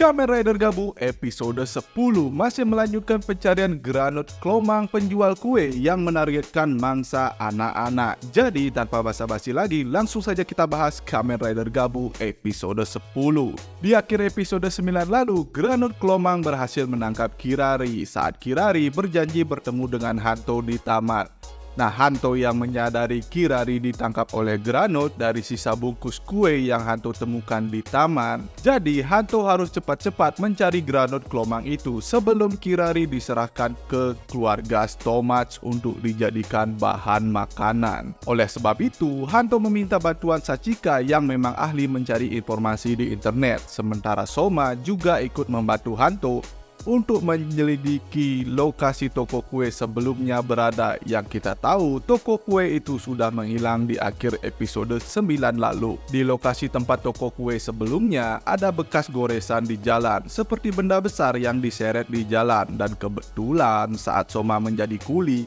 Kamen Rider Gabu episode 10 masih melanjutkan pencarian Granot Clomang penjual kue yang menargetkan mangsa anak-anak. Jadi tanpa basa-basi lagi, langsung saja kita bahas Kamen Rider Gabu episode 10. Di akhir episode 9 lalu, Granot Clomang berhasil menangkap Kirari saat Kirari berjanji bertemu dengan Hanto di taman. Nah, Hanto yang menyadari Kirari ditangkap oleh Granot dari sisa bungkus kue yang Hanto temukan di taman. Jadi, Hanto harus cepat-cepat mencari Granot Clomang itu sebelum Kirari diserahkan ke keluarga Stomach untuk dijadikan bahan makanan. Oleh sebab itu, Hanto meminta bantuan Sachika yang memang ahli mencari informasi di internet. Sementara Soma juga ikut membantu Hanto untuk menyelidiki lokasi toko kue sebelumnya berada, yang kita tahu toko kue itu sudah menghilang di akhir episode 9 lalu. Di lokasi tempat toko kue sebelumnya ada bekas goresan di jalan seperti benda besar yang diseret di jalan, dan kebetulan saat Soma menjadi kuli,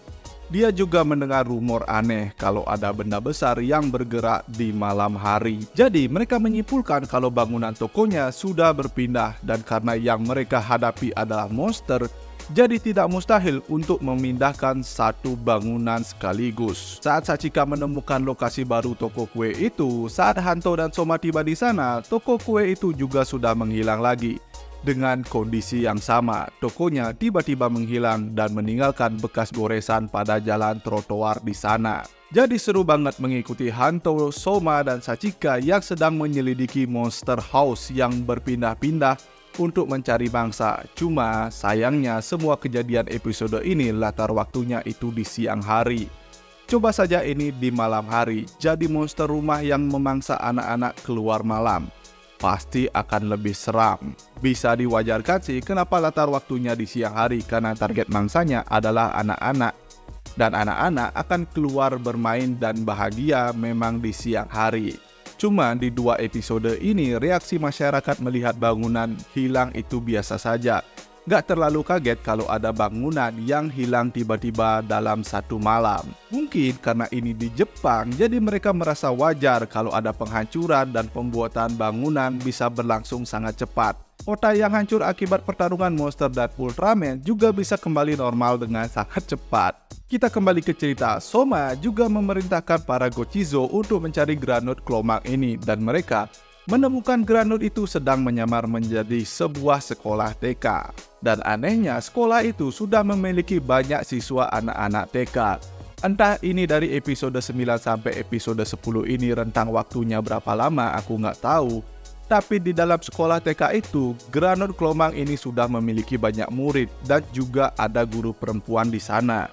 dia juga mendengar rumor aneh kalau ada benda besar yang bergerak di malam hari. Jadi mereka menyimpulkan kalau bangunan tokonya sudah berpindah, dan karena yang mereka hadapi adalah monster, jadi tidak mustahil untuk memindahkan satu bangunan sekaligus. Saat Sachika menemukan lokasi baru toko kue itu, saat Hanto dan Soma tiba di sana, toko kue itu juga sudah menghilang lagi. Dengan kondisi yang sama, tokonya tiba-tiba menghilang dan meninggalkan bekas goresan pada jalan trotoar di sana. Jadi seru banget mengikuti Hanto, Soma, dan Sachika yang sedang menyelidiki monster house yang berpindah-pindah untuk mencari mangsa. Cuma sayangnya semua kejadian episode ini latar waktunya itu di siang hari. Coba saja ini di malam hari, jadi monster rumah yang memangsa anak-anak keluar malam. Pasti akan lebih seram. Bisa diwajarkan sih kenapa latar waktunya di siang hari, karena target mangsanya adalah anak-anak. Dan anak-anak akan keluar bermain dan bahagia memang di siang hari. Cuma di 2 episode ini reaksi masyarakat melihat bangunan hilang itu biasa saja. Gak terlalu kaget kalau ada bangunan yang hilang tiba-tiba dalam satu malam. Mungkin karena ini di Jepang, jadi mereka merasa wajar kalau ada penghancuran dan pembuatan bangunan bisa berlangsung sangat cepat. Kota yang hancur akibat pertarungan monster dan Ultraman juga bisa kembali normal dengan sangat cepat. Kita kembali ke cerita. Soma juga memerintahkan para Gochizo untuk mencari Granot Clomang ini, dan mereka menemukan Granot itu sedang menyamar menjadi sebuah sekolah TK. Dan anehnya, sekolah itu sudah memiliki banyak siswa anak-anak TK. Entah ini dari episode 9 sampai episode 10 ini rentang waktunya berapa lama, aku nggak tahu. Tapi di dalam sekolah TK itu, Granot Clomang ini sudah memiliki banyak murid dan juga ada guru perempuan di sana.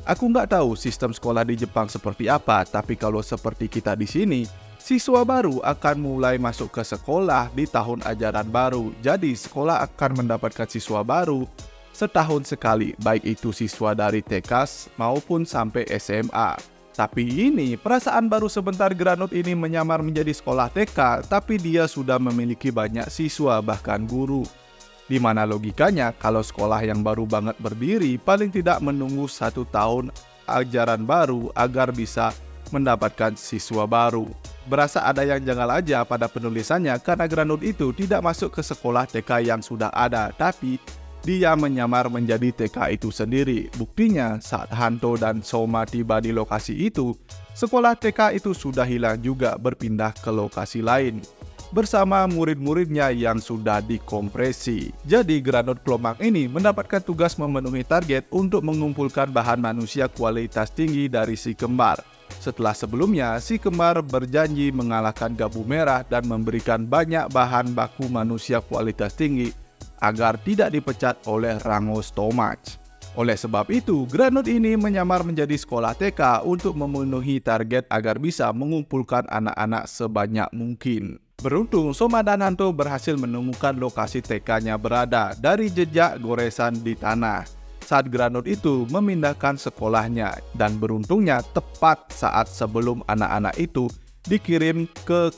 Aku nggak tahu sistem sekolah di Jepang seperti apa, tapi kalau seperti kita di sini, siswa baru akan mulai masuk ke sekolah di tahun ajaran baru. Jadi sekolah akan mendapatkan siswa baru setahun sekali, baik itu siswa dari TK maupun sampai SMA. Tapi ini perasaan baru sebentar Granot ini menyamar menjadi sekolah TK, tapi dia sudah memiliki banyak siswa bahkan guru. Di mana logikanya kalau sekolah yang baru banget berdiri paling tidak menunggu 1 tahun ajaran baru agar bisa mendapatkan siswa baru. Berasa ada yang janggal aja pada penulisannya, karena Granot itu tidak masuk ke sekolah TK yang sudah ada, tapi dia menyamar menjadi TK itu sendiri. Buktinya saat Hanto dan Soma tiba di lokasi itu, sekolah TK itu sudah hilang juga, berpindah ke lokasi lain bersama murid-muridnya yang sudah dikompresi. Jadi Granot Clomang ini mendapatkan tugas memenuhi target untuk mengumpulkan bahan manusia kualitas tinggi dari si kembar. Setelah sebelumnya, si kembar berjanji mengalahkan Gabu Merah dan memberikan banyak bahan baku manusia kualitas tinggi agar tidak dipecat oleh Rango Stomach. Oleh sebab itu, Granot ini menyamar menjadi sekolah TK untuk memenuhi target agar bisa mengumpulkan anak-anak sebanyak mungkin. Beruntung, Soma dan Hanto berhasil menemukan lokasi TK-nya berada dari jejak goresan di tanah saat Granot itu memindahkan sekolahnya, dan beruntungnya tepat saat sebelum anak-anak itu dikirim ke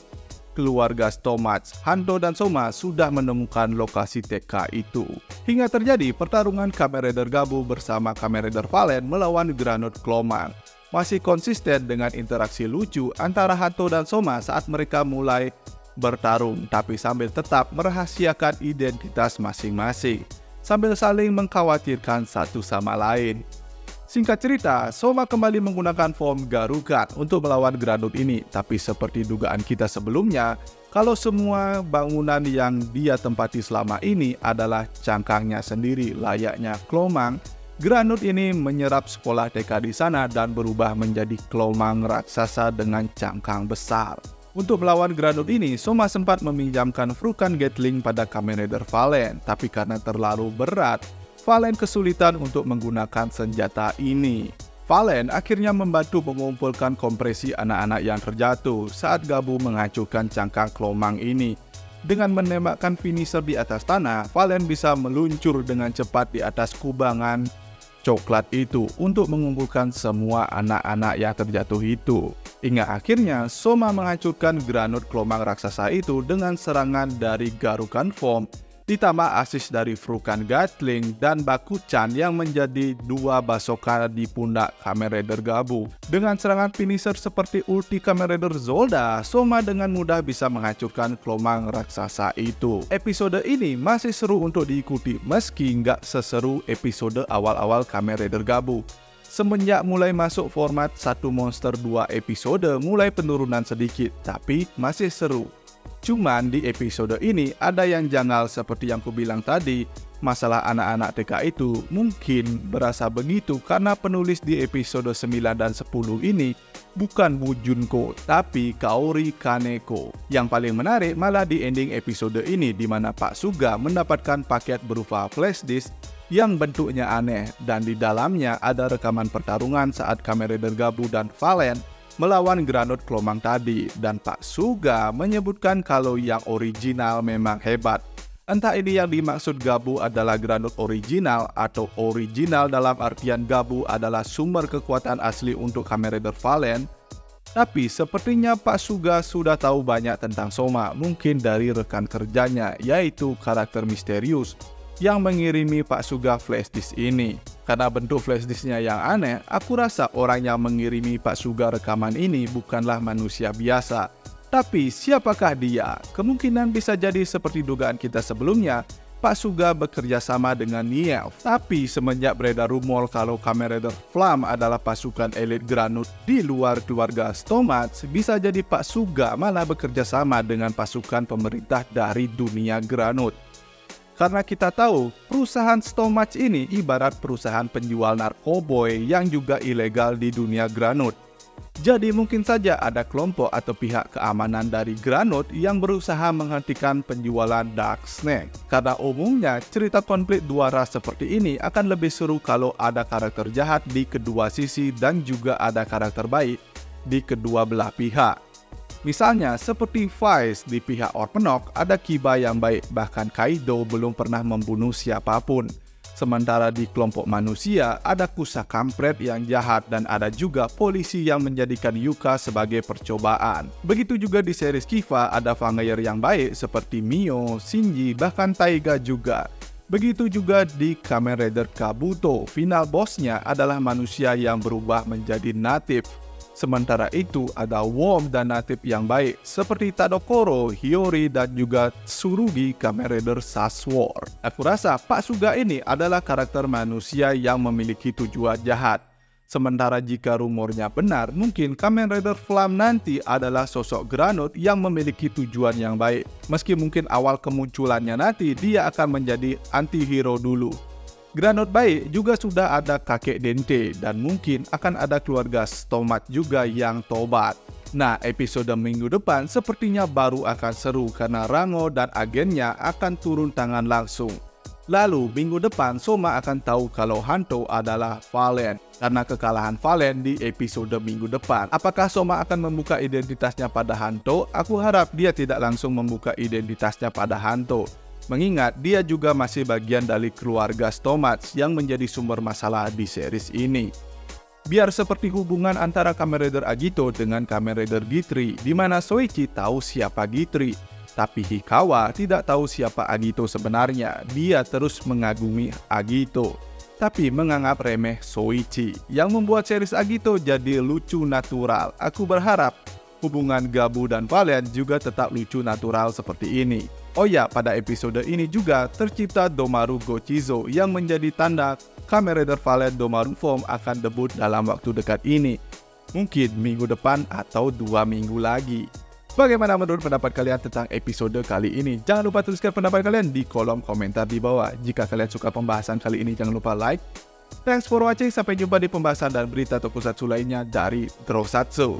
keluarga Stomach, Hanto dan Soma sudah menemukan lokasi TK itu. Hingga terjadi pertarungan Kamen Rider Gabu bersama Kamen Rider Valen melawan Granot Clomang. Masih konsisten dengan interaksi lucu antara Hanto dan Soma saat mereka mulai bertarung, tapi sambil tetap merahasiakan identitas masing-masing, sambil saling mengkhawatirkan satu sama lain. Singkat cerita, Soma kembali menggunakan form Garukan untuk melawan Granut ini, tapi seperti dugaan kita sebelumnya, kalau semua bangunan yang dia tempati selama ini adalah cangkangnya sendiri layaknya Klomang, Granut ini menyerap sekolah TK di sana dan berubah menjadi Klomang raksasa dengan cangkang besar. Untuk melawan Granut ini, Soma sempat meminjamkan Frukan Gatling pada Kamen Rider Valen, tapi karena terlalu berat, Valen kesulitan untuk menggunakan senjata ini. Valen akhirnya membantu mengumpulkan kompresi anak-anak yang terjatuh saat Gabu menghancurkan cangkang Klomang ini. Dengan menembakkan finisher di atas tanah, Valen bisa meluncur dengan cepat di atas kubangan coklat itu untuk mengumpulkan semua anak-anak yang terjatuh itu. Hingga akhirnya Soma menghancurkan Granut Klomang raksasa itu dengan serangan dari Garukan Form, ditambah asis dari Frukan Gatling dan Bakuchan yang menjadi dua basoka di pundak Kamen Rider Gabu. Dengan serangan finisher seperti ulti Kamen Rider Zolda, Soma dengan mudah bisa menghancurkan Klomang raksasa itu. Episode ini masih seru untuk diikuti meski nggak seseru episode awal-awal Kamen Rider Gabu. Semenjak mulai masuk format 1 monster 2 episode mulai penurunan sedikit, tapi masih seru. Cuman di episode ini ada yang janggal seperti yang kubilang tadi. Masalah anak-anak TK itu mungkin berasa begitu karena penulis di episode 9 dan 10 ini bukan Bu Junko, tapi Kaori Kaneko. Yang paling menarik malah di ending episode ini di mana Pak Suga mendapatkan paket berupa flash disk yang bentuknya aneh dan di dalamnya ada rekaman pertarungan saat Kamen Rider Gabu dan Valen melawan Granut Klomang tadi, dan Pak Suga menyebutkan kalau yang original memang hebat. Entah ini yang dimaksud Gabu adalah Granut original atau original dalam artian Gabu adalah sumber kekuatan asli untuk Kamen Rider Valen. Tapi sepertinya Pak Suga sudah tahu banyak tentang Soma, mungkin dari rekan kerjanya yaitu karakter misterius yang mengirimi Pak Suga flashdisk ini. Karena bentuk flashdisknya yang aneh, aku rasa orang yang mengirimi Pak Suga rekaman ini bukanlah manusia biasa. Tapi siapakah dia? Kemungkinan bisa jadi seperti dugaan kita sebelumnya, Pak Suga bekerja sama dengan Nielf. Tapi semenjak beredar rumor kalau Kamen Rider Flam adalah pasukan elit Granut di luar keluarga Stomach, bisa jadi Pak Suga malah bekerja sama dengan pasukan pemerintah dari dunia Granut. Karena kita tahu, perusahaan Stomach ini ibarat perusahaan penjual narkoboy yang juga ilegal di dunia Granut. Jadi mungkin saja ada kelompok atau pihak keamanan dari Granut yang berusaha menghentikan penjualan Dark Snake. Karena umumnya cerita konflik dua ras seperti ini akan lebih seru kalau ada karakter jahat di kedua sisi dan juga ada karakter baik di kedua belah pihak. Misalnya seperti Vice di pihak Orpenok ada Kiba yang baik, bahkan Kaido belum pernah membunuh siapapun. Sementara di kelompok manusia ada Kusa kampret yang jahat dan ada juga polisi yang menjadikan Yuka sebagai percobaan. Begitu juga di series Kiva ada Vanguard yang baik seperti Mio, Shinji, bahkan Taiga juga. Begitu juga di Kamen Rider Kabuto, final bossnya adalah manusia yang berubah menjadi natif. Sementara itu ada Worm dan natif yang baik seperti Tadokoro, Hiyori, dan juga Tsurugi Kamen Rider Saswar. Aku rasa Pak Suga ini adalah karakter manusia yang memiliki tujuan jahat. Sementara jika rumornya benar, mungkin Kamen Rider Flam nanti adalah sosok Granut yang memiliki tujuan yang baik. Meski mungkin awal kemunculannya nanti dia akan menjadi anti-hero dulu. Granut baik juga sudah ada kakek Dente dan mungkin akan ada keluarga Stomach juga yang tobat. Nah, episode minggu depan sepertinya baru akan seru karena Rango dan agennya akan turun tangan langsung. Lalu minggu depan Soma akan tahu kalau Hanto adalah Valen karena kekalahan Valen di episode minggu depan. Apakah Soma akan membuka identitasnya pada Hanto? Aku harap dia tidak langsung membuka identitasnya pada Hanto. Mengingat dia juga masih bagian dari keluarga Stomach yang menjadi sumber masalah di series ini. Biar seperti hubungan antara Kamen Rider Agito dengan Kamen Rider Guthrie, di mana Soichi tahu siapa Guthrie, tapi Hikawa tidak tahu siapa Agito sebenarnya. Dia terus mengagumi Agito, tapi menganggap remeh Soichi, yang membuat series Agito jadi lucu natural. Aku berharap hubungan Gabu dan Valiant juga tetap lucu natural seperti ini. Oh ya, pada episode ini juga tercipta Domaru Gochizo yang menjadi tanda Kamen Rider Valiant Domaru Form akan debut dalam waktu dekat ini. Mungkin minggu depan atau 2 minggu lagi. Bagaimana menurut pendapat kalian tentang episode kali ini? Jangan lupa tuliskan pendapat kalian di kolom komentar di bawah. Jika kalian suka pembahasan kali ini, jangan lupa like. Thanks for watching, sampai jumpa di pembahasan dan berita tokusatsu lainnya dari Drosatsu.